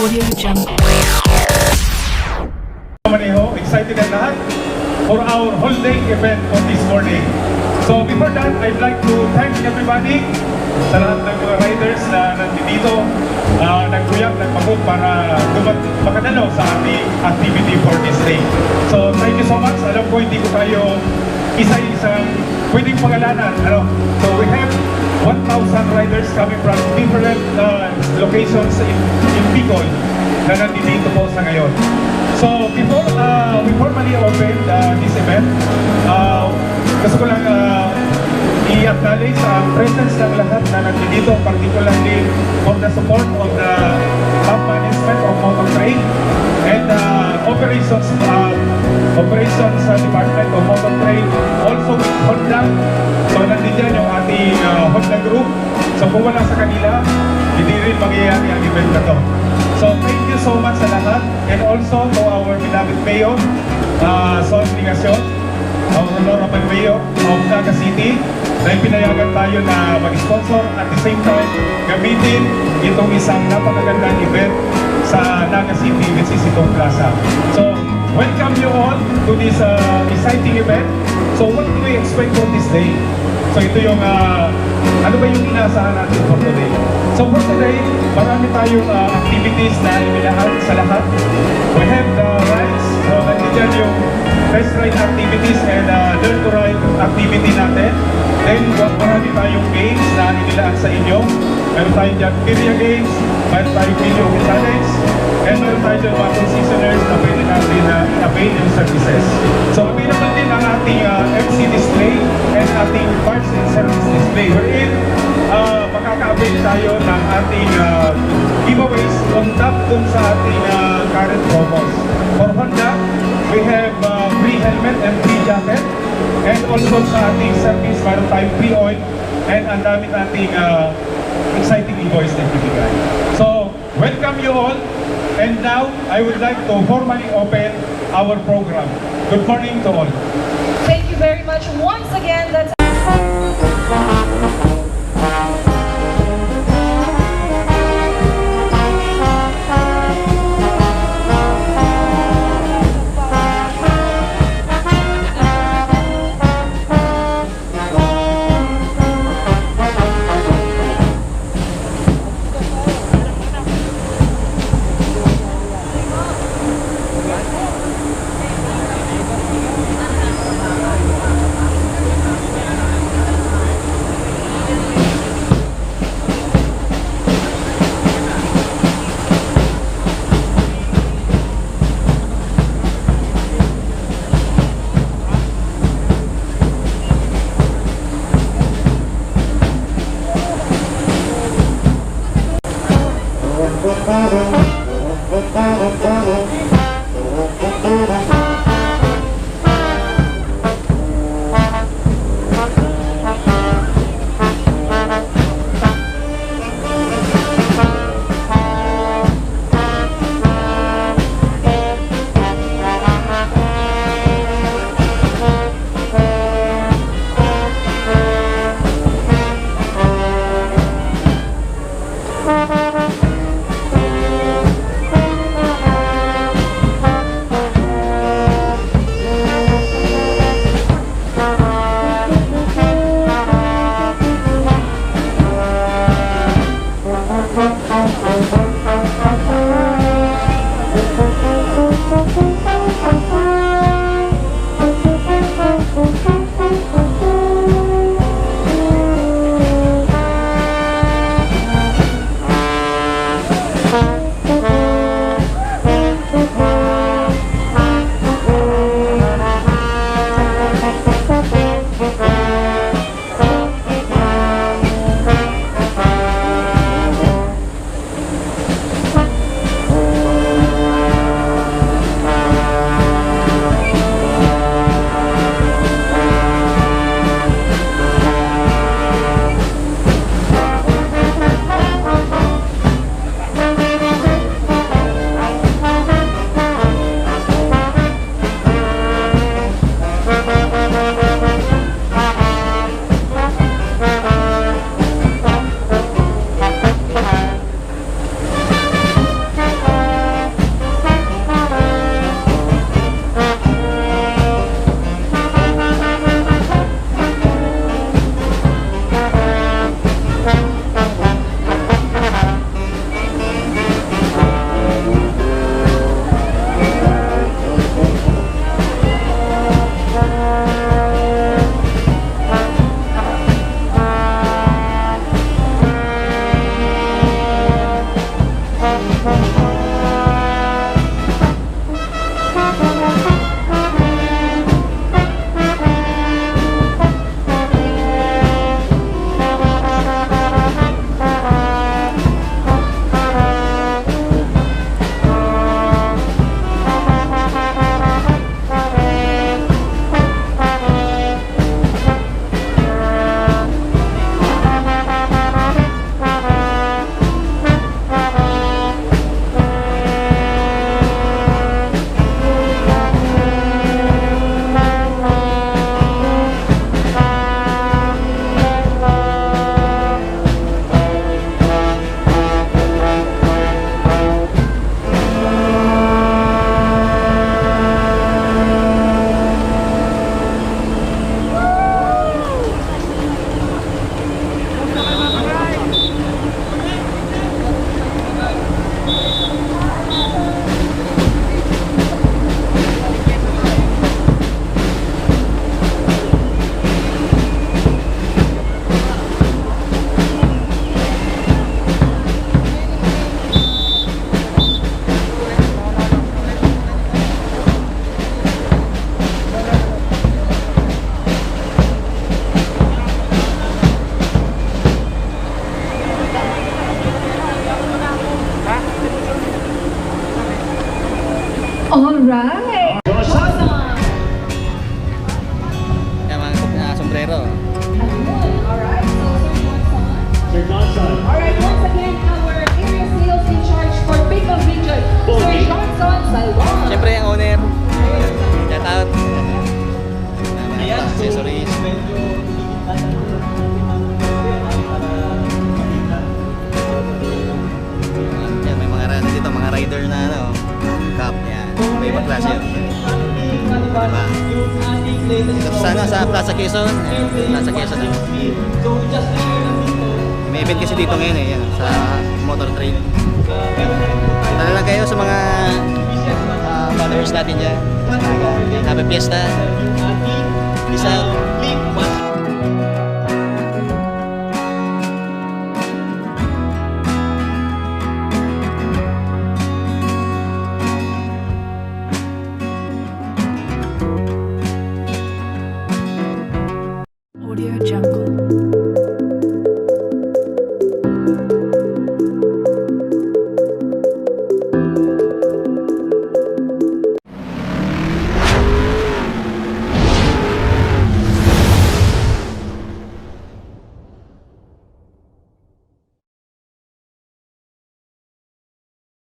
Audio Jungle. Maneho, excited na lahat for our whole day event on this morning. So before that, I'd like to thank everybody sa lahat ng mga riders na nandito, nagkuyap, nagpagod para makadalaw sa ating activity for this day. So thank you so much. Alam ko hindi ko tayo isa-isang pwedeng pangalanan. So we have 1,000 riders coming from different locations in Bicol na nandito po sa ngayon. So before we formally open this event, gusto ko lang i-acknowledge ang presence ng lahat na nandito, particularly for the support of the top management of Motor Trade and operations department of Motor Trade, also with Honda. So nandiyan yung ating Honda Group. So kung wala sa kanila, hindi rin mangyayari ang event na to. So thank you so much sa lahat, and also to our beloved Mayor, Son Ligacion, our Honorable Mayor of Naga City, dahil pinayagan tayo na mag-sponsor at the same time gamitin itong isang napakagandang event sa Naga City, which is itong plaza. So welcome you all to this exciting event. So what do we expect for this day? So ito yung, ano ba yung inaasahan natin for today? So for today, marami tayong activities na inilahat sa lahat. We have the rides, so nandiyan yung test ride activities and learn to ride activity natin. Then marami tayong games na inilahat sa inyo. Meron tayong dyan trivia games, meron tayong video challenge, and meron tayong dyan mga concessionaires na pwede natin i-avail yung services. So available din ang ating MC display and ating parts and service display, wherein makaka-avail tayo ng ating giveaways on top dun sa ating current promos. For Honda, we have free helmet and free jacket, and also sa ating service, meron tayong free oil, and ang dami nating exciting invoice na ibibigay. So, welcome you all, and now I would like to formally open our program. Good morning to all. Thank you very much once again. That's Alright. Awesome. Kaya mga sombrero. Alright, so Sir Johnson. alright, once again, our area sales in charge for Bicol Region, Sir Johnson Salwan. Siyempre ang owner. Shout out. Mga accessories. Yan, may mga dito, mga rider na ano, cup yan. May ibang klase yun. Diba? Dito sa, ano, sa Plaza Quezon. Yan, Plaza Quezon. May event kasi dito ngayon eh, yan, sa motor trail. Punta na lang kayo sa mga followers natin dyan. Happy Fiesta. Isang